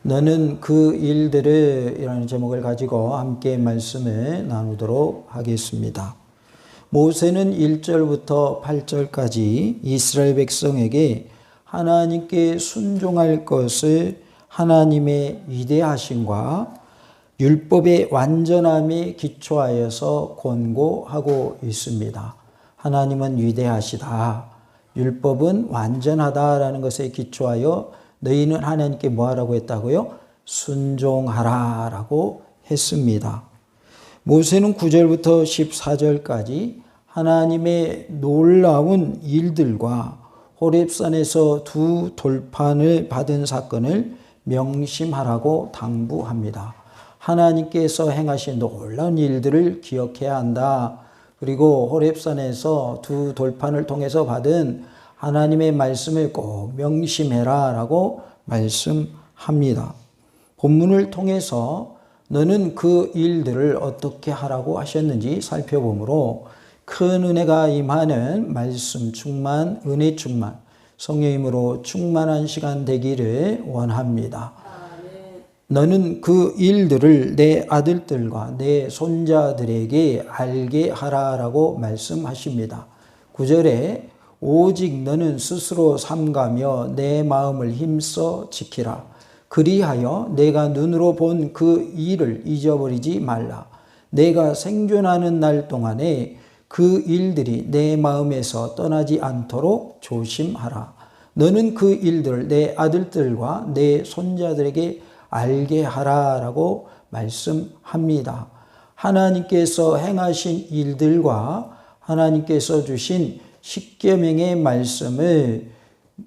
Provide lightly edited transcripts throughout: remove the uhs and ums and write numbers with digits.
너는 그 일들을 이라는 제목을 가지고 함께 말씀을 나누도록 하겠습니다. 모세는 1절부터 8절까지 이스라엘 백성에게 하나님께 순종할 것을 하나님의 위대하심과 율법의 완전함에 기초하여서 권고하고 있습니다. 하나님은 위대하시다. 율법은 완전하다라는 것에 기초하여 너희는 하나님께 뭐하라고 했다고요? 순종하라라고 했습니다. 모세는 9절부터 14절까지 하나님의 놀라운 일들과 호렙산에서 두 돌판을 받은 사건을 명심하라고 당부합니다. 하나님께서 행하신 놀라운 일들을 기억해야 한다. 그리고 호렙산에서 두 돌판을 통해서 받은 하나님의 말씀을 꼭 명심해라 라고 말씀합니다. 본문을 통해서 너는 그 일들을 어떻게 하라고 하셨는지 살펴보므로 큰 은혜가 임하는 말씀 충만, 은혜 충만, 성령님으로 충만한 시간 되기를 원합니다. 너는 그 일들을 내 아들들과 내 손자들에게 알게 하라라고 말씀하십니다. 9절에 오직 너는 스스로 삼가며 내 마음을 힘써 지키라. 그리하여 내가 눈으로 본 그 일을 잊어버리지 말라. 내가 생존하는 날 동안에 그 일들이 내 마음에서 떠나지 않도록 조심하라. 너는 그 일들을 내 아들들과 내 손자들에게 알게 하라라고 말씀합니다. 하나님께서 행하신 일들과 하나님께서 주신 십계명의 말씀을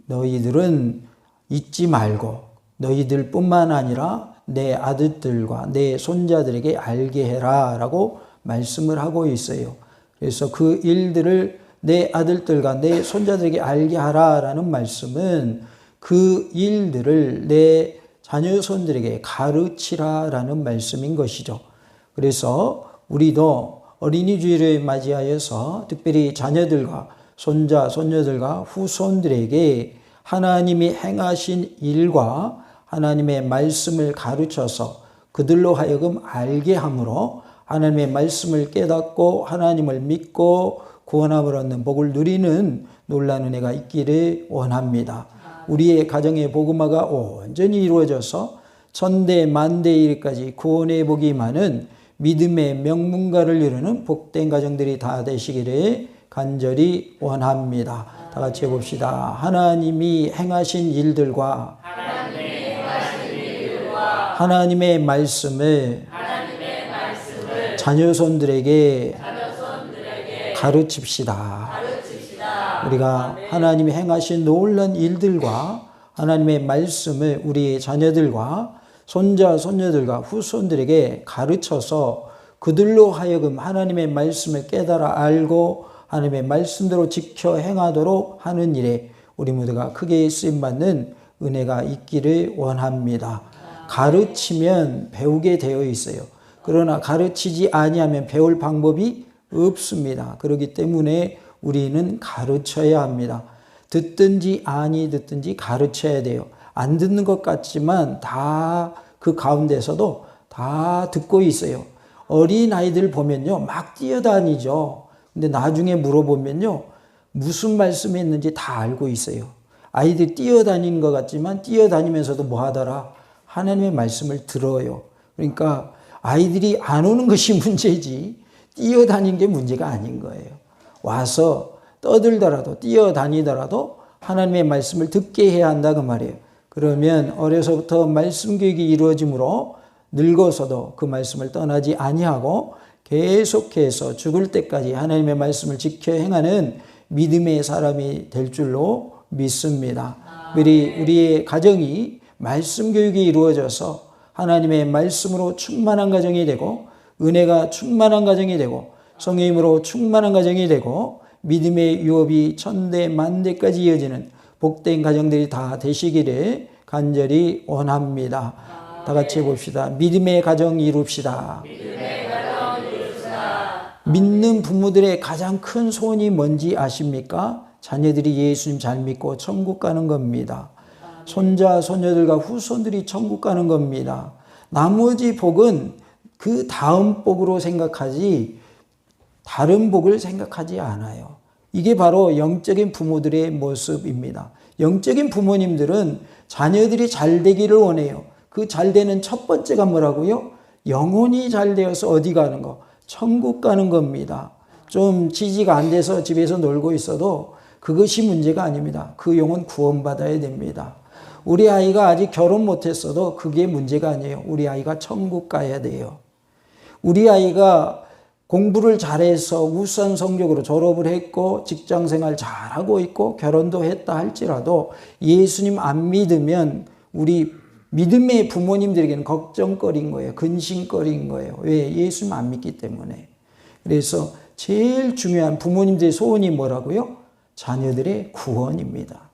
너희들은 잊지 말고 너희들뿐만 아니라 내 아들들과 내 손자들에게 알게 해라 라고 말씀을 하고 있어요. 그래서 그 일들을 내 아들들과 내 손자들에게 알게 하라라는 말씀은 그 일들을 내 자녀손들에게 가르치라라는 말씀인 것이죠. 그래서 우리도 어린이 주일을 맞이하여서 특별히 자녀들과 손자, 손녀들과 후손들에게 하나님이 행하신 일과 하나님의 말씀을 가르쳐서 그들로 하여금 알게 함으로 하나님의 말씀을 깨닫고 하나님을 믿고 구원함을 얻는 복을 누리는 놀라운 은혜가 있기를 원합니다. 우리의 가정의 복음화가 온전히 이루어져서 천대 만대 일까지 구원의 복이 많은 믿음의 명문가를 이루는 복된 가정들이 다 되시기를 간절히 원합니다. 다 같이 해봅시다. 하나님이 행하신 일들과 하나님의 말씀을 자녀손들에게 가르칩시다. 우리가 하나님이 행하신 놀라운 일들과 하나님의 말씀을 우리의 자녀들과 손자, 손녀들과 후손들에게 가르쳐서 그들로 하여금 하나님의 말씀을 깨달아 알고 하나님의 말씀대로 지켜 행하도록 하는 일에 우리 모두가 크게 쓰임받는 은혜가 있기를 원합니다. 가르치면 배우게 되어 있어요. 그러나 가르치지 아니하면 배울 방법이 없습니다. 그렇기 때문에 우리는 가르쳐야 합니다. 듣든지 아니 듣든지 가르쳐야 돼요. 안 듣는 것 같지만 다 그 가운데서도 다 듣고 있어요. 어린 아이들 보면요 막 뛰어다니죠. 근데 나중에 물어보면요 무슨 말씀이 있는지 다 알고 있어요. 아이들이 뛰어다니는 것 같지만 뛰어다니면서도 뭐 하더라? 하나님의 말씀을 들어요. 그러니까 아이들이 안 오는 것이 문제지 뛰어다니는 게 문제가 아닌 거예요. 와서 떠들더라도 뛰어다니더라도 하나님의 말씀을 듣게 해야 한다 그 말이에요. 그러면 어려서부터 말씀 교육이 이루어지므로 늙어서도 그 말씀을 떠나지 아니하고 계속해서 죽을 때까지 하나님의 말씀을 지켜 행하는 믿음의 사람이 될 줄로 믿습니다. 우리의 가정이 말씀 교육이 이루어져서 하나님의 말씀으로 충만한 가정이 되고 은혜가 충만한 가정이 되고 성령님으로 충만한 가정이 되고 믿음의 유업이 천대 만대까지 이어지는 복된 가정들이 다 되시기를 간절히 원합니다. 다 같이 해봅시다. 믿음의 가정 이룹시다. 믿는 부모들의 가장 큰 소원이 뭔지 아십니까? 자녀들이 예수님 잘 믿고 천국 가는 겁니다. 손자, 손녀들과 후손들이 천국 가는 겁니다. 나머지 복은 그 다음 복으로 생각하지 다른 복을 생각하지 않아요. 이게 바로 영적인 부모들의 모습입니다. 영적인 부모님들은 자녀들이 잘 되기를 원해요. 그 잘 되는 첫 번째가 뭐라고요? 영혼이 잘 되어서 어디 가는 거? 천국 가는 겁니다. 좀 지지가 안 돼서 집에서 놀고 있어도 그것이 문제가 아닙니다. 그 영혼 구원받아야 됩니다. 우리 아이가 아직 결혼 못했어도 그게 문제가 아니에요. 우리 아이가 천국 가야 돼요. 우리 아이가 공부를 잘해서 우수한 성적으로 졸업을 했고 직장생활 잘하고 있고 결혼도 했다 할지라도 예수님 안 믿으면 우리 믿음의 부모님들에게는 걱정거리인 거예요. 근심거리인 거예요. 왜? 예수님 안 믿기 때문에. 그래서 제일 중요한 부모님들의 소원이 뭐라고요? 자녀들의 구원입니다.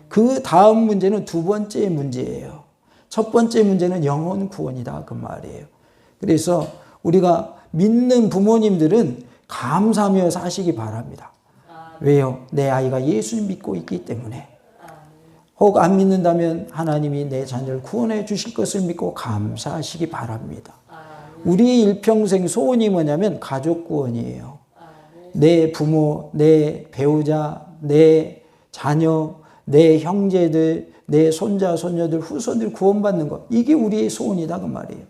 그 다음 문제는 두 번째 문제예요. 첫 번째 문제는 영혼 구원이다 그 말이에요. 그래서 우리가 믿는 부모님들은 감사하며 사시기 바랍니다. 왜요? 내 아이가 예수님 믿고 있기 때문에. 혹 안 믿는다면 하나님이 내 자녀를 구원해 주실 것을 믿고 감사하시기 바랍니다. 우리의 일평생 소원이 뭐냐면 가족 구원이에요. 내 부모, 내 배우자, 내 자녀, 내 형제들, 내 손자, 손녀들, 후손들 구원받는 것. 이게 우리의 소원이다 그 말이에요.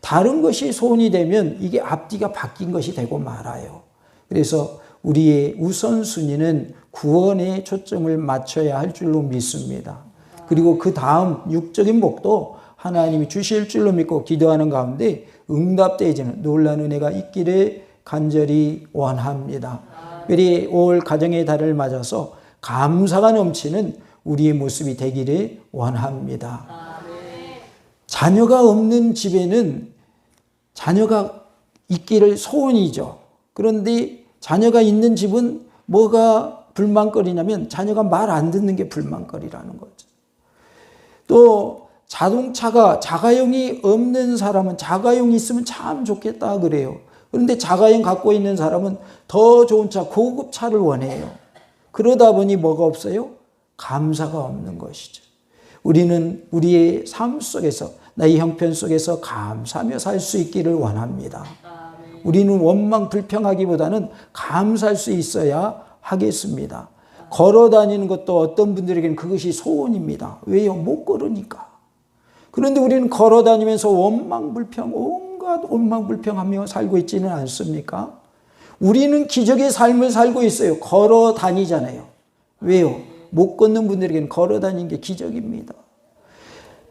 다른 것이 소원이 되면 이게 앞뒤가 바뀐 것이 되고 말아요. 그래서 우리의 우선순위는 구원에 초점을 맞춰야 할 줄로 믿습니다. 그리고 그 다음 육적인 복도 하나님이 주실 줄로 믿고 기도하는 가운데 응답되어지는 놀라운 은혜가 있기를 간절히 원합니다. 우리 올 가정의 달을 맞아서 감사가 넘치는 우리의 모습이 되기를 원합니다. 자녀가 없는 집에는 자녀가 있기를 소원이죠. 그런데 자녀가 있는 집은 뭐가 불만거리냐면 자녀가 말 안 듣는 게 불만거리라는 거죠. 또 자동차가 자가용이 없는 사람은 자가용이 있으면 참 좋겠다 그래요. 그런데 자가용 갖고 있는 사람은 더 좋은 차, 고급 차를 원해요. 그러다 보니 뭐가 없어요? 감사가 없는 것이죠. 우리는 우리의 삶 속에서 나의 형편 속에서 감사하며 살 수 있기를 원합니다. 우리는 원망 불평하기보다는 감사할 수 있어야 하겠습니다. 걸어 다니는 것도 어떤 분들에게는 그것이 소원입니다. 왜요? 못 걸으니까. 그런데 우리는 걸어 다니면서 원망 불평, 온갖 원망 불평하며 살고 있지는 않습니까? 우리는 기적의 삶을 살고 있어요. 걸어 다니잖아요. 왜요? 못 걷는 분들에게는 걸어 다니는 게 기적입니다.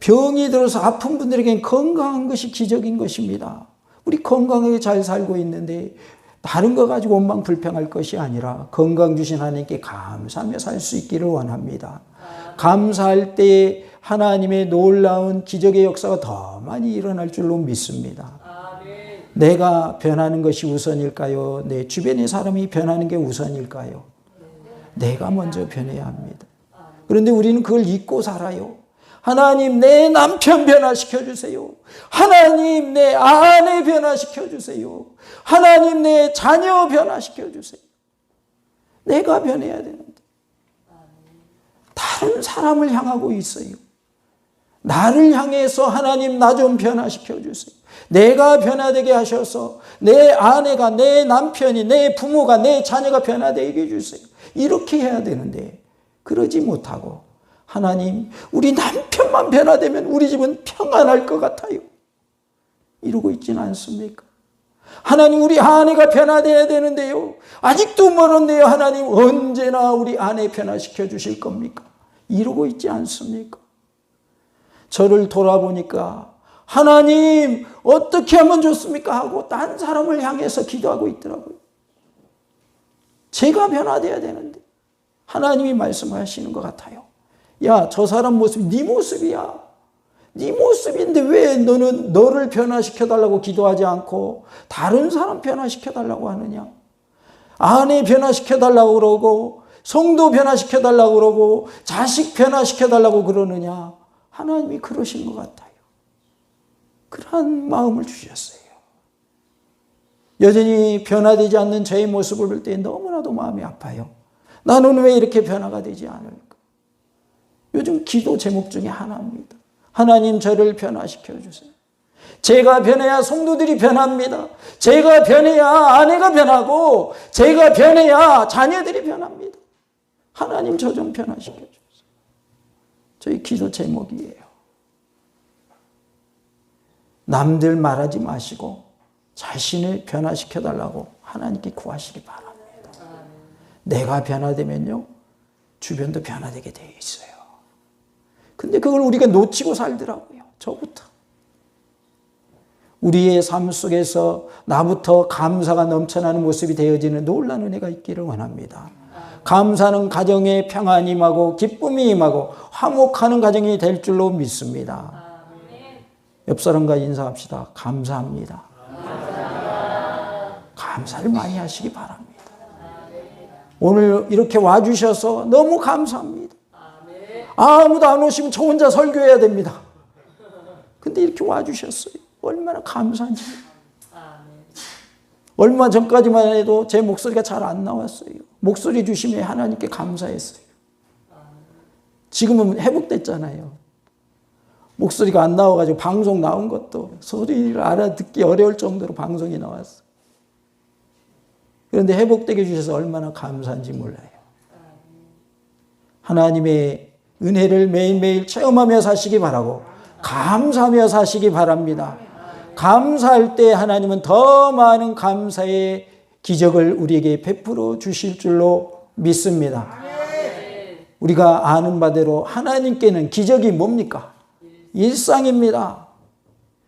병이 들어서 아픈 분들에게는 건강한 것이 기적인 것입니다. 우리 건강하게 잘 살고 있는데 다른 거 가지고 원망 불평할 것이 아니라 건강 주신 하나님께 감사하며 살 수 있기를 원합니다. 감사할 때 하나님의 놀라운 기적의 역사가 더 많이 일어날 줄로 믿습니다. 내가 변하는 것이 우선일까요? 내 주변의 사람이 변하는 게 우선일까요? 내가 먼저 변해야 합니다. 그런데 우리는 그걸 잊고 살아요. 하나님 내 남편 변화시켜 주세요. 하나님 내 아내 변화시켜 주세요. 하나님 내 자녀 변화시켜 주세요. 내가 변해야 되는데 다른 사람을 향하고 있어요. 나를 향해서 하나님 나 좀 변화시켜 주세요. 내가 변화되게 하셔서 내 아내가, 내 남편이, 내 부모가, 내 자녀가 변화되게 해주세요. 이렇게 해야 되는데 그러지 못하고 하나님 우리 남편만 변화되면 우리 집은 평안할 것 같아요. 이러고 있지는 않습니까? 하나님 우리 아내가 변화되어야 되는데요. 아직도 멀었네요. 하나님 언제나 우리 아내 변화시켜 주실 겁니까? 이러고 있지 않습니까? 저를 돌아보니까 하나님 어떻게 하면 좋습니까? 하고 딴 사람을 향해서 기도하고 있더라고요. 제가 변화되어야 되는데 하나님이 말씀하시는 것 같아요. 야, 저 사람 모습이 네 모습이야. 네 모습인데 왜 너는 너를 변화시켜달라고 기도하지 않고 다른 사람 변화시켜달라고 하느냐? 아내 변화시켜달라고 그러고 성도 변화시켜달라고 그러고 자식 변화시켜달라고 그러느냐? 하나님이 그러신 것 같아요. 그러한 마음을 주셨어요. 여전히 변화되지 않는 저의 모습을 볼 때 너무나도 마음이 아파요. 나는 왜 이렇게 변화가 되지 않을까? 요즘 기도 제목 중에 하나입니다. 하나님 저를 변화시켜 주세요. 제가 변해야 성도들이 변합니다. 제가 변해야 아내가 변하고 제가 변해야 자녀들이 변합니다. 하나님 저 좀 변화시켜 주세요. 저희 기도 제목이에요. 남들 말하지 마시고 자신을 변화시켜 달라고 하나님께 구하시기 바랍니다. 내가 변화되면요, 주변도 변화되게 되어 있어요. 근데 그걸 우리가 놓치고 살더라고요. 저부터. 우리의 삶 속에서 나부터 감사가 넘쳐나는 모습이 되어지는 놀라운 은혜가 있기를 원합니다. 감사는 가정에 평안이 임하고 기쁨이 임하고 화목하는 가정이 될 줄로 믿습니다. 옆 사람과 인사합시다. 감사합니다. 감사를 많이 하시기 바랍니다. 오늘 이렇게 와주셔서 너무 감사합니다. 아무도 안 오시면 저 혼자 설교해야 됩니다. 근데 이렇게 와주셨어요. 얼마나 감사한지. 얼마 전까지만 해도 제 목소리가 잘 안 나왔어요. 목소리 주심에 하나님께 감사했어요. 지금은 회복됐잖아요. 목소리가 안 나와가지고 방송 나온 것도 소리를 알아듣기 어려울 정도로 방송이 나왔어요. 그런데 회복되게 해주셔서 얼마나 감사한지 몰라요. 하나님의 은혜를 매일매일 체험하며 사시기 바라고 감사하며 사시기 바랍니다. 감사할 때 하나님은 더 많은 감사의 기적을 우리에게 베풀어 주실 줄로 믿습니다. 우리가 아는 바대로 하나님께는 기적이 뭡니까? 일상입니다.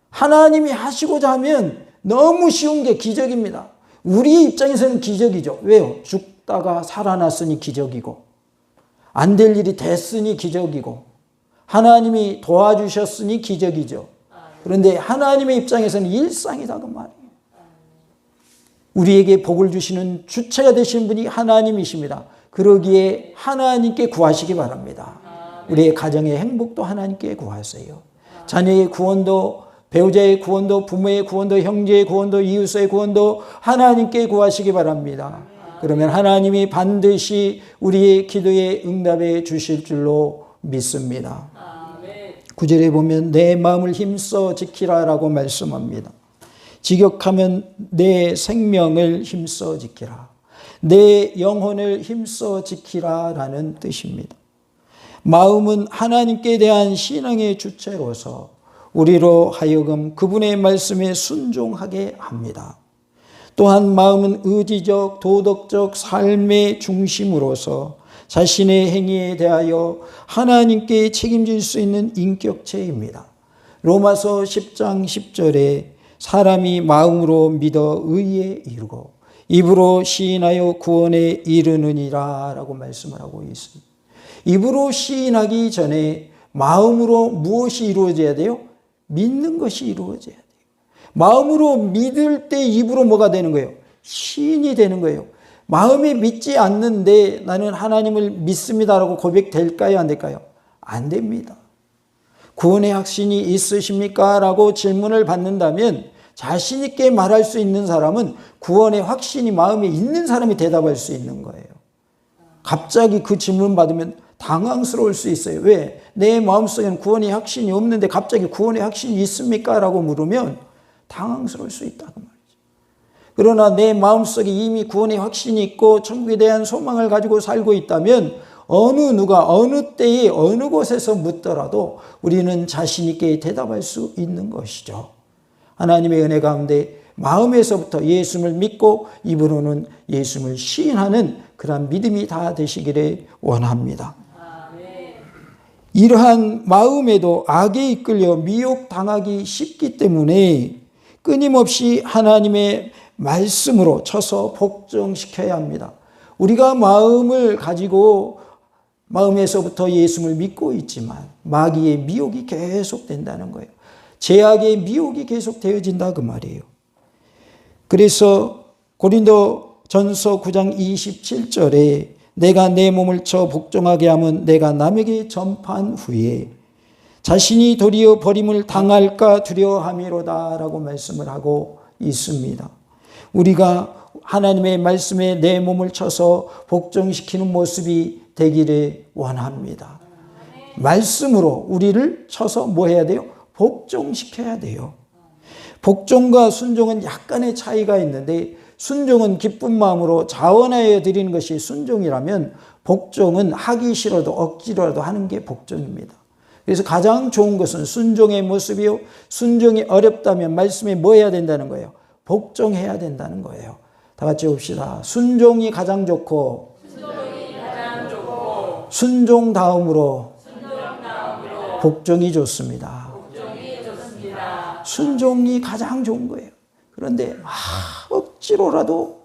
하나님이 하시고자 하면 너무 쉬운 게 기적입니다. 우리 입장에서는 기적이죠. 왜요? 죽다가 살아났으니 기적이고, 안 될 일이 됐으니 기적이고, 하나님이 도와주셨으니 기적이죠. 그런데 하나님의 입장에서는 일상이다 그 말이에요. 우리에게 복을 주시는 주체가 되신 분이 하나님이십니다. 그러기에 하나님께 구하시기 바랍니다. 우리의 가정의 행복도 하나님께 구하세요. 자녀의 구원도, 배우자의 구원도, 부모의 구원도, 형제의 구원도, 이웃의 구원도 하나님께 구하시기 바랍니다. 그러면 하나님이 반드시 우리의 기도에 응답해 주실 줄로 믿습니다. 9절에 보면 내 마음을 힘써 지키라라고 말씀합니다. 직역하면 내 생명을 힘써 지키라. 내 영혼을 힘써 지키라라는 뜻입니다. 마음은 하나님께 대한 신앙의 주체로서 우리로 하여금 그분의 말씀에 순종하게 합니다. 또한 마음은 의지적, 도덕적 삶의 중심으로서 자신의 행위에 대하여 하나님께 책임질 수 있는 인격체입니다. 로마서 10장 10절에 사람이 마음으로 믿어 의에 이르고 입으로 시인하여 구원에 이르느니라 라고 말씀을 하고 있습니다. 입으로 시인하기 전에 마음으로 무엇이 이루어져야 돼요? 믿는 것이 이루어져야 돼요. 마음으로 믿을 때 입으로 뭐가 되는 거예요? 시인이 되는 거예요. 마음에 믿지 않는데 나는 하나님을 믿습니다라고 고백될까요? 안 될까요? 안 됩니다. 구원의 확신이 있으십니까? 라고 질문을 받는다면 자신 있게 말할 수 있는 사람은 구원의 확신이 마음에 있는 사람이 대답할 수 있는 거예요. 갑자기 그 질문 받으면 당황스러울 수 있어요. 왜? 내 마음속에는 구원의 확신이 없는데 갑자기 구원의 확신이 있습니까? 라고 물으면 당황스러울 수 있다 그 말이죠. 그러나 내 마음속에 이미 구원의 확신이 있고 천국에 대한 소망을 가지고 살고 있다면 어느 누가 어느 때에 어느 곳에서 묻더라도 우리는 자신 있게 대답할 수 있는 것이죠. 하나님의 은혜 가운데 마음에서부터 예수를 믿고 입으로는 예수를 시인하는 그런 믿음이 다 되시기를 원합니다. 이러한 마음에도 악에 이끌려 미혹당하기 쉽기 때문에 끊임없이 하나님의 말씀으로 쳐서 복종시켜야 합니다. 우리가 마음을 가지고 마음에서부터 예수를 믿고 있지만 마귀의 미혹이 계속된다는 거예요. 죄악의 미혹이 계속되어진다 그 말이에요. 그래서 고린도전서 9장 27절에 내가 내 몸을 쳐 복종하게 하면 내가 남에게 전파한 후에 자신이 도리어 버림을 당할까 두려워함이로다 라고 말씀을 하고 있습니다. 우리가 하나님의 말씀에 내 몸을 쳐서 복종시키는 모습이 되기를 원합니다. 말씀으로 우리를 쳐서 뭐 해야 돼요? 복종시켜야 돼요. 복종과 순종은 약간의 차이가 있는데, 순종은 기쁜 마음으로 자원하여 드리는 것이 순종이라면, 복종은 하기 싫어도 억지로라도 하는 게 복종입니다. 그래서 가장 좋은 것은 순종의 모습이요, 순종이 어렵다면 말씀에 뭐 해야 된다는 거예요? 복종해야 된다는 거예요. 다 같이 봅시다. 순종이 가장 좋고, 순종 다음으로 복종이 좋습니다. 순종이 가장 좋은 거예요. 그런데 억지로라도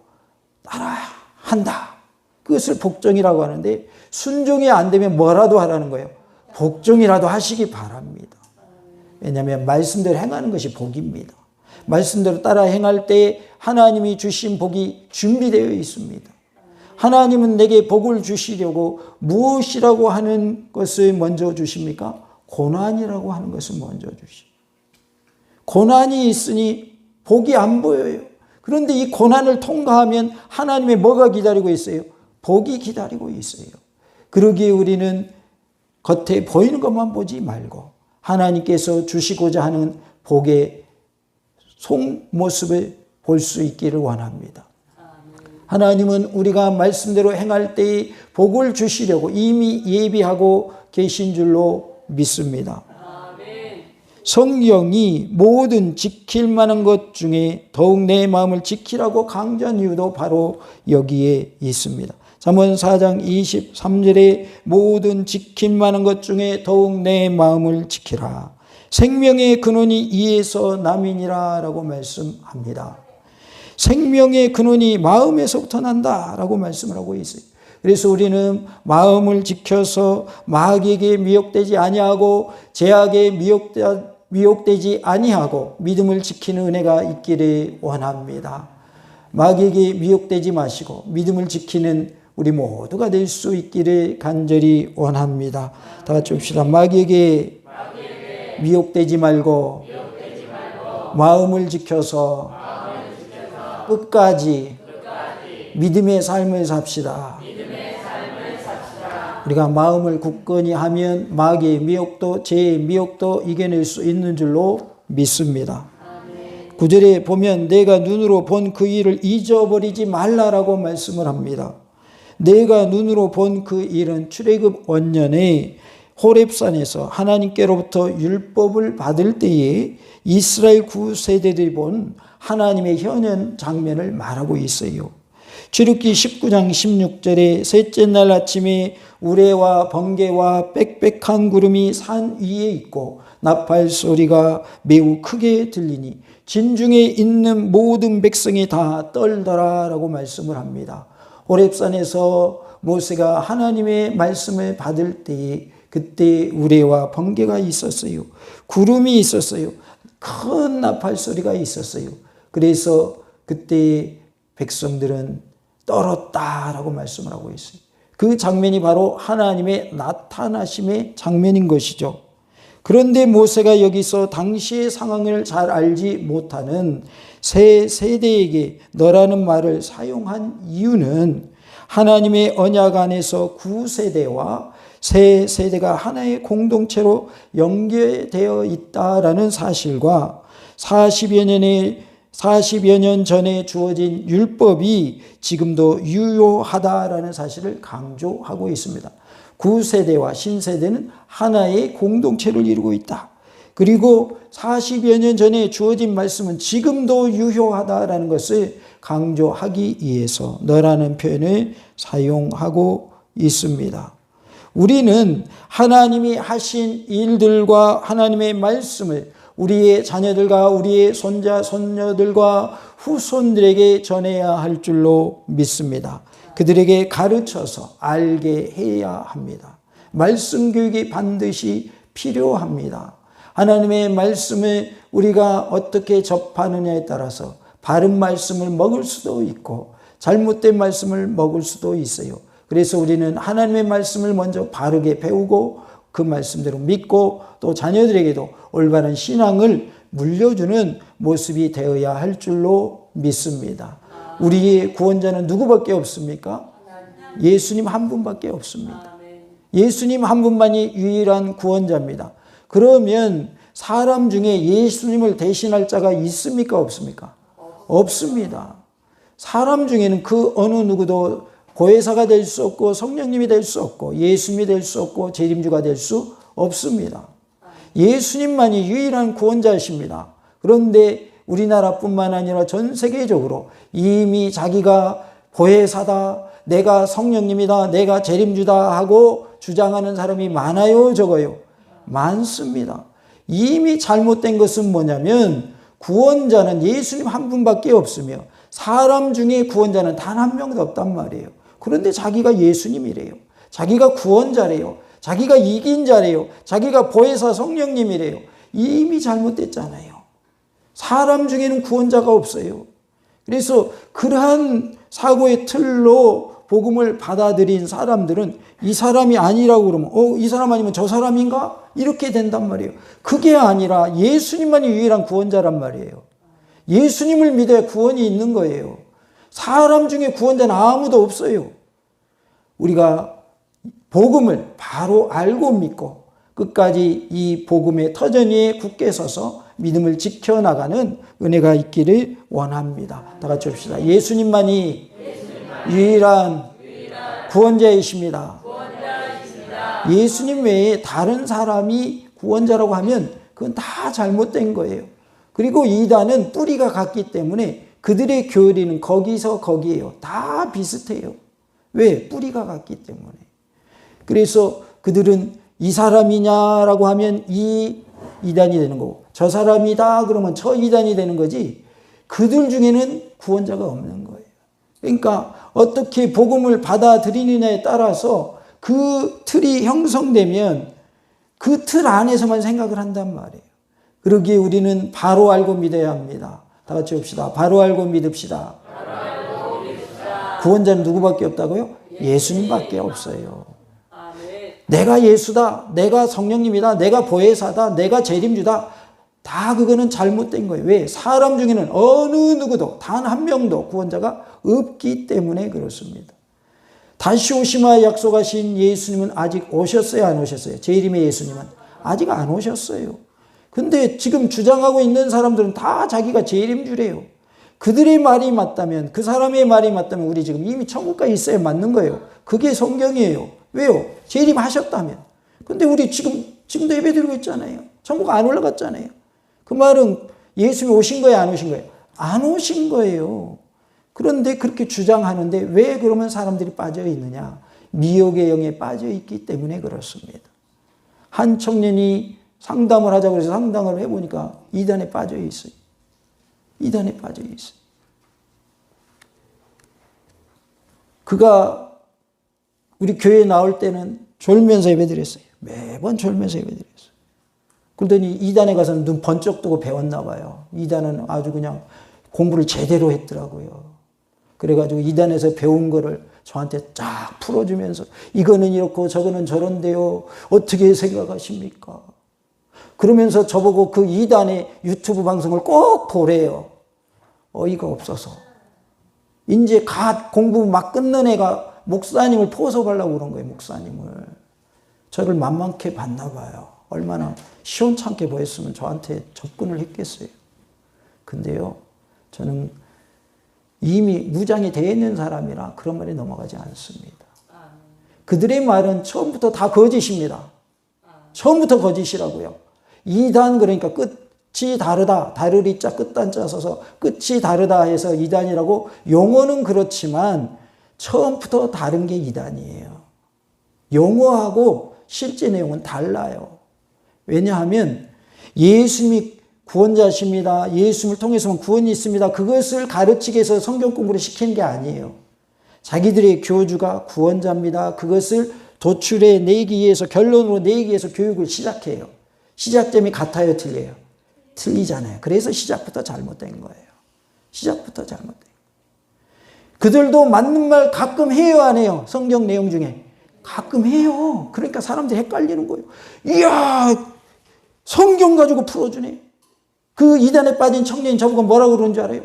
따라야 한다. 그것을 복종이라고 하는데, 순종이 안 되면 뭐라도 하라는 거예요? 복종이라도 하시기 바랍니다. 왜냐하면 말씀대로 행하는 것이 복입니다. 말씀대로 따라 행할 때 하나님이 주신 복이 준비되어 있습니다. 하나님은 내게 복을 주시려고 무엇이라고 하는 것을 먼저 주십니까? 고난이라고 하는 것을 먼저 주십니다. 고난이 있으니 복이 안 보여요. 그런데 이 고난을 통과하면 하나님의 뭐가 기다리고 있어요? 복이 기다리고 있어요. 그러기에 우리는 겉에 보이는 것만 보지 말고 하나님께서 주시고자 하는 복의 속모습을 볼 수 있기를 원합니다. 하나님은 우리가 말씀대로 행할 때에 복을 주시려고 이미 예비하고 계신 줄로 믿습니다. 성경이 모든 지킬 만한 것 중에 더욱 내 마음을 지키라고 강조한 이유도 바로 여기에 있습니다. 잠언 4장 23절에 모든 지킬 만한 것 중에 더욱 내 마음을 지키라. 생명의 근원이 이에서 남이니라 라고 말씀합니다. 생명의 근원이 마음에서부터 난다 라고 말씀을 하고 있어요. 그래서 우리는 마음을 지켜서 마귀에게 미혹되지 아니하고 제약에 미혹되지 아니하고 믿음을 지키는 은혜가 있기를 원합니다. 마귀에게 미혹되지 마시고 믿음을 지키는 우리 모두가 될 수 있기를 간절히 원합니다. 다 같이 봅시다. 마귀에게 미혹되지 말고 마음을 지켜서 끝까지 믿음의 삶을 삽시다. 우리가 마음을 굳건히 하면 마귀의 미혹도 죄의 미혹도 이겨낼 수 있는 줄로 믿습니다. 9절에 보면 내가 눈으로 본 그 일을 잊어버리지 말라라고 말씀을 합니다. 내가 눈으로 본 그 일은 출애굽 원년에 호렙산에서 하나님께로부터 율법을 받을 때에 이스라엘 구세대들이 본 하나님의 현현 장면을 말하고 있어요. 출애굽기 19장 16절에 셋째 날 아침에 우레와 번개와 빽빽한 구름이 산 위에 있고 나팔 소리가 매우 크게 들리니 진중에 있는 모든 백성이 다 떨더라 라고 말씀을 합니다. 호렙산에서 모세가 하나님의 말씀을 받을 때에 그때 우레와 번개가 있었어요. 구름이 있었어요. 큰 나팔 소리가 있었어요. 그래서 그때 백성들은 떨었다라고 말씀을 하고 있어요. 그 장면이 바로 하나님의 나타나심의 장면인 것이죠. 그런데 모세가 여기서 당시의 상황을 잘 알지 못하는 새 세대에게 너라는 말을 사용한 이유는 하나님의 언약 안에서 구세대와 새 세대가 하나의 공동체로 연결되어 있다라는 사실과 40여 년 전에 주어진 율법이 지금도 유효하다라는 사실을 강조하고 있습니다. 구세대와 신세대는 하나의 공동체를 이루고 있다. 그리고 40여 년 전에 주어진 말씀은 지금도 유효하다라는 것을 강조하기 위해서 너라는 표현을 사용하고 있습니다. 우리는 하나님이 하신 일들과 하나님의 말씀을 우리의 자녀들과 우리의 손자, 손녀들과 후손들에게 전해야 할 줄로 믿습니다. 그들에게 가르쳐서 알게 해야 합니다. 말씀 교육이 반드시 필요합니다. 하나님의 말씀을 우리가 어떻게 접하느냐에 따라서 바른 말씀을 먹을 수도 있고 잘못된 말씀을 먹을 수도 있어요. 그래서 우리는 하나님의 말씀을 먼저 바르게 배우고 그 말씀대로 믿고 또 자녀들에게도 올바른 신앙을 물려주는 모습이 되어야 할 줄로 믿습니다. 우리의 구원자는 누구밖에 없습니까? 예수님 한 분밖에 없습니다. 예수님 한 분만이 유일한 구원자입니다. 그러면 사람 중에 예수님을 대신할 자가 있습니까? 없습니까? 없습니다. 사람 중에는 그 어느 누구도 보혜사가 될 수 없고 성령님이 될 수 없고 예수님이 될 수 없고 재림주가 될 수 없습니다. 예수님만이 유일한 구원자이십니다. 그런데 우리나라뿐만 아니라 전 세계적으로 이미 자기가 보혜사다, 내가 성령님이다, 내가 재림주다 하고 주장하는 사람이 많아요, 적어요? 많습니다. 이미 잘못된 것은 뭐냐면 구원자는 예수님 한 분밖에 없으며 사람 중에 구원자는 단 한 명도 없단 말이에요. 그런데 자기가 예수님이래요. 자기가 구원자래요. 자기가 이긴 자래요. 자기가 보혜사 성령님이래요. 이미 잘못됐잖아요. 사람 중에는 구원자가 없어요. 그래서 그러한 사고의 틀로 복음을 받아들인 사람들은 이 사람이 아니라고 그러면 이 사람 아니면 저 사람인가? 이렇게 된단 말이에요. 그게 아니라 예수님만이 유일한 구원자란 말이에요. 예수님을 믿어야 구원이 있는 거예요. 사람 중에 구원자는 아무도 없어요. 우리가 복음을 바로 알고 믿고 끝까지 이 복음의 터전 위에 굳게 서서 믿음을 지켜나가는 은혜가 있기를 원합니다. 다 같이 합시다. 예수님만이 유일한 구원자이십니다. 예수님 외에 다른 사람이 구원자라고 하면 그건 다 잘못된 거예요. 그리고 이단은 뿌리가 같기 때문에 그들의 교리는 거기서 거기에요. 다 비슷해요. 왜? 뿌리가 같기 때문에. 그래서 그들은 이 사람이냐라고 하면 이 이단이 되는 거고 저 사람이다 그러면 저 이단이 되는 거지 그들 중에는 구원자가 없는 거예요. 그러니까 어떻게 복음을 받아들이느냐에 따라서 그 틀이 형성되면 그 틀 안에서만 생각을 한단 말이에요. 그러기에 우리는 바로 알고 믿어야 합니다. 다 같이 합시다. 바로 알고 믿읍시다. 구원자는 누구밖에 없다고요? 예수님밖에 없어요. 내가 예수다, 내가 성령님이다, 내가 보혜사다, 내가 재림주다. 다 그거는 잘못된 거예요. 왜? 사람 중에는 어느 누구도 단 한 명도 구원자가 없기 때문에 그렇습니다. 다시 오시마 약속하신 예수님은 아직 오셨어요? 안 오셨어요? 재림의 예수님은 아직 안 오셨어요. 근데 지금 주장하고 있는 사람들은 다 자기가 재림주래요. 그들의 말이 맞다면, 그 사람의 말이 맞다면 우리 지금 이미 천국까지 있어야 맞는 거예요. 그게 성경이에요. 왜요? 재림하셨다면. 근데 우리 지금도 예배드리고 있잖아요. 천국 안 올라갔잖아요. 그 말은 예수님이 오신 거예요? 안 오신 거예요? 안 오신 거예요. 그런데 그렇게 주장하는데 왜 그러면 사람들이 빠져 있느냐? 미혹의 영에 빠져 있기 때문에 그렇습니다. 한 청년이 상담을 하자고 해서 상담을 해보니까 이단에 빠져 있어요. 이단에 빠져 있어요. 그가 우리 교회에 나올 때는 졸면서 예배드렸어요. 매번 졸면서 예배드렸어요. 그러더니 이단에 가서는 눈 번쩍 뜨고 배웠나 봐요. 이단은 아주 그냥 공부를 제대로 했더라고요. 그래가지고 이단에서 배운 거를 저한테 쫙 풀어주면서 이거는 이렇고 저거는 저런데요. 어떻게 생각하십니까? 그러면서 저보고 그 이단의 유튜브 방송을 꼭 보래요. 어이가 없어서. 이제 갓 공부 막 끊는 애가 목사님을 포섭하려고 그런 거예요. 목사님을. 저를 만만케 봤나 봐요. 얼마나 시원찮게 보였으면 저한테 접근을 했겠어요. 근데요. 저는 이미 무장이 되어 있는 사람이라 그런 말에 넘어가지 않습니다. 그들의 말은 처음부터 다 거짓입니다. 처음부터 거짓이라고요. 이단 그러니까 끝이 다르다. 다르리자 끝단자 써서 끝이 다르다 해서 이단이라고 용어는 그렇지만 처음부터 다른 게 이단이에요. 용어하고 실제 내용은 달라요. 왜냐하면 예수님이 구원자십니다. 예수님을 통해서만 구원이 있습니다. 그것을 가르치기 위해서 성경 공부를 시키는 게 아니에요. 자기들의 교주가 구원자입니다. 그것을 도출해 내기 위해서 결론으로 내기 위해서 교육을 시작해요. 시작점이 같아요? 틀려요? 틀리잖아요. 그래서 시작부터 잘못된 거예요. 시작부터 잘못된 거예요. 그들도 맞는 말 가끔 해요? 안 해요? 성경 내용 중에. 가끔 해요. 그러니까 사람들이 헷갈리는 거예요. 이야, 성경 가지고 풀어주네. 그 이단에 빠진 청년이 저보고 뭐라고 그러는 줄 알아요?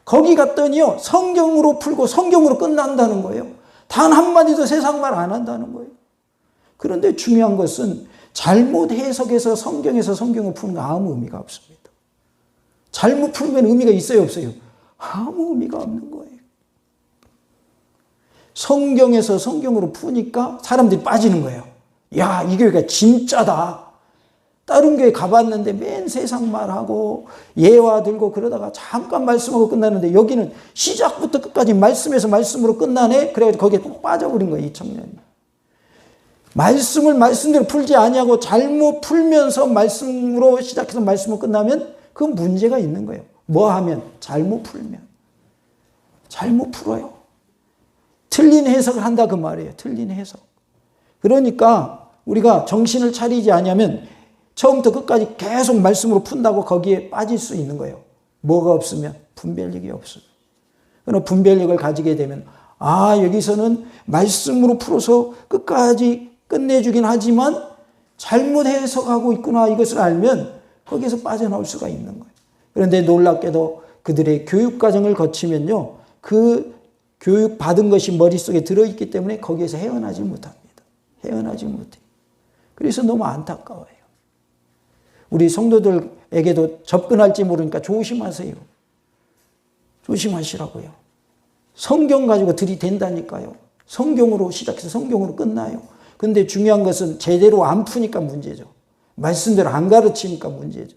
거기 갔더니요, 성경으로 풀고 성경으로 끝난다는 거예요. 단 한마디도 세상 말 안 한다는 거예요. 그런데 중요한 것은 잘못 해석해서 성경에서 성경을 푸는 거 아무 의미가 없습니다. 잘못 풀면 의미가 있어요, 없어요? 아무 의미가 없는 거예요. 성경에서 성경으로 푸니까 사람들이 빠지는 거예요. 야, 이 교회가 진짜다. 다른 교회 가봤는데 맨 세상 말하고 예화 들고 그러다가 잠깐 말씀하고 끝나는데 여기는 시작부터 끝까지 말씀에서 말씀으로 끝나네. 그래가지고 거기에 꼭 빠져버린 거예요, 이 청년이. 말씀을 말씀대로 풀지 아니하고 잘못 풀면서 말씀으로 시작해서 말씀으로 끝나면 그건 문제가 있는 거예요. 뭐 하면? 잘못 풀면. 잘못 풀어요. 틀린 해석을 한다 그 말이에요. 틀린 해석. 그러니까 우리가 정신을 차리지 않으면 처음부터 끝까지 계속 말씀으로 푼다고 거기에 빠질 수 있는 거예요. 뭐가 없으면? 분별력이 없어요. 그럼 분별력을 가지게 되면 여기서는 말씀으로 풀어서 끝까지 끝내주긴 하지만 잘못 해석하고 있구나 이것을 알면 거기에서 빠져나올 수가 있는 거예요. 그런데 놀랍게도 그들의 교육과정을 거치면요. 그 교육받은 것이 머릿속에 들어있기 때문에 거기에서 헤어나지 못합니다. 헤어나지 못해요. 그래서 너무 안타까워요. 우리 성도들에게도 접근할지 모르니까 조심하세요. 조심하시라고요. 성경 가지고 들이댄다니까요. 성경으로 시작해서 성경으로 끝나요. 근데 중요한 것은 제대로 안 푸니까 문제죠. 말씀대로 안 가르치니까 문제죠.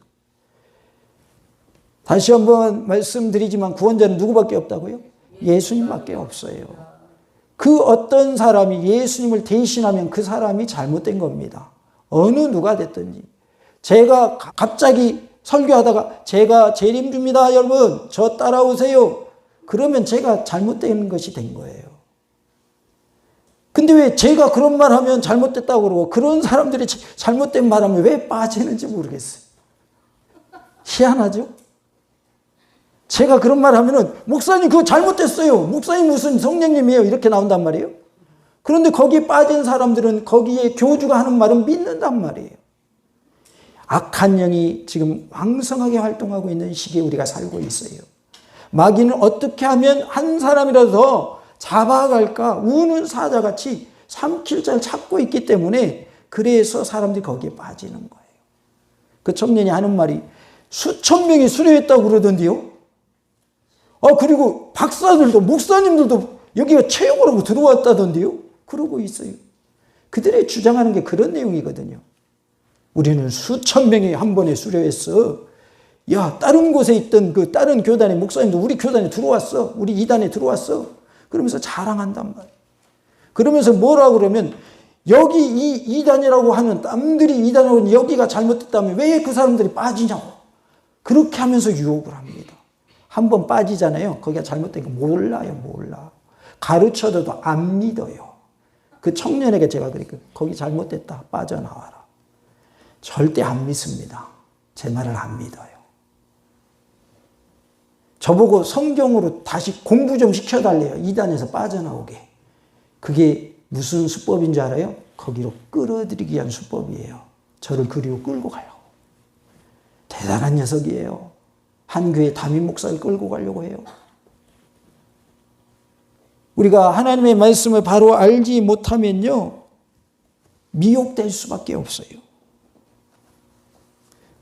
다시 한번 말씀드리지만 구원자는 누구밖에 없다고요? 예수님밖에 없어요. 그 어떤 사람이 예수님을 대신하면 그 사람이 잘못된 겁니다. 어느 누가 됐든지. 제가 갑자기 설교하다가 제가 재림주입니다 여러분 저 따라오세요. 그러면 제가 잘못된 것이 된 거예요. 근데 왜 제가 그런 말 하면 잘못됐다고 그러고 그런 사람들이 잘못된 말 하면 왜 빠지는지 모르겠어요. 희한하죠? 제가 그런 말 하면은 목사님 그거 잘못됐어요. 목사님 무슨 성령님이에요. 이렇게 나온단 말이에요. 그런데 거기에 빠진 사람들은 거기에 교주가 하는 말은 믿는단 말이에요. 악한 영이 지금 왕성하게 활동하고 있는 시기에 우리가 살고 있어요. 마귀는 어떻게 하면 한 사람이라도 더 잡아갈까 우는 사자같이 삼킬 자를 찾고 있기 때문에 그래서 사람들이 거기에 빠지는 거예요. 그 청년이 하는 말이 수천 명이 수료했다고 그러던데요. 그리고 박사들도 목사님들도 여기가 체육을 하고 들어왔다던데요. 그러고 있어요. 그들의 주장하는 게 그런 내용이거든요. 우리는 수천 명이 한 번에 수료했어. 야, 다른 곳에 있던 그 다른 교단의 목사님도 우리 교단에 들어왔어. 우리 이단에 들어왔어. 그러면서 자랑한단 말이에요. 그러면서 뭐라 그러면 여기 이 이단이라고 하는 남들이 이단이라고 하는 여기가 잘못됐다면 왜 그 사람들이 빠지냐고. 그렇게 하면서 유혹을 합니다. 한 번 빠지잖아요. 거기가 잘못된 거 몰라요. 몰라. 가르쳐도 안 믿어요. 그 청년에게 제가 그랬거든요. 거기 잘못됐다. 빠져나와라. 절대 안 믿습니다. 제 말을 안 믿어요. 저보고 성경으로 다시 공부 좀 시켜달래요. 이단에서 빠져나오게. 그게 무슨 수법인 줄 알아요? 거기로 끌어들이기 위한 수법이에요. 저를 그리로 끌고 가려고. 대단한 녀석이에요. 한 교회 담임 목사를 끌고 가려고 해요. 우리가 하나님의 말씀을 바로 알지 못하면요. 미혹될 수밖에 없어요.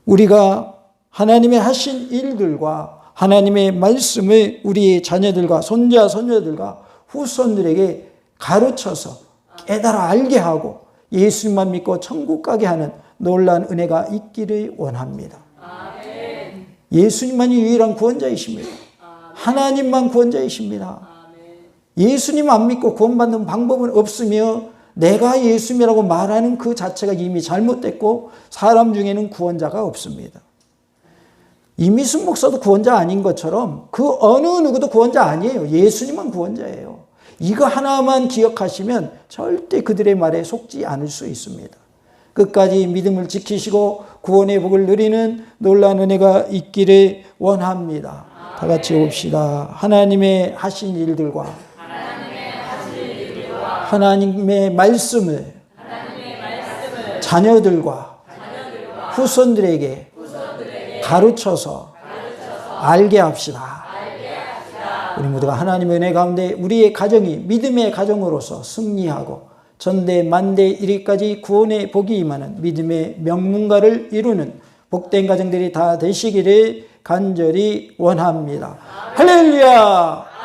우리가 하나님의 하신 일들과 하나님의 말씀을 우리 자녀들과 손자, 손녀들과 후손들에게 가르쳐서 깨달아 알게 하고 예수님만 믿고 천국 가게 하는 놀라운 은혜가 있기를 원합니다. 아멘. 예수님만이 유일한 구원자이십니다. 아멘. 하나님만 구원자이십니다. 아멘. 예수님 안 믿고 구원받는 방법은 없으며 내가 예수님이라고 말하는 그 자체가 이미 잘못됐고 사람 중에는 구원자가 없습니다. 이미순 목사도 구원자 아닌 것처럼 그 어느 누구도 구원자 아니에요. 예수님만 구원자예요. 이거 하나만 기억하시면 절대 그들의 말에 속지 않을 수 있습니다. 끝까지 믿음을 지키시고 구원의 복을 누리는 놀라운 은혜가 있기를 원합니다. 다 같이 봅시다. 하나님의 하신 일들과 하나님의 말씀을 자녀들과 후손들에게 가르쳐서 알게 합시다. 우리 모두가 하나님의 은혜 가운데 우리의 가정이 믿음의 가정으로서 승리하고 천대 만대 이르기까지 구원의 복이 임하는 믿음의 명문가를 이루는 복된 가정들이 다 되시기를 간절히 원합니다. 할렐루야!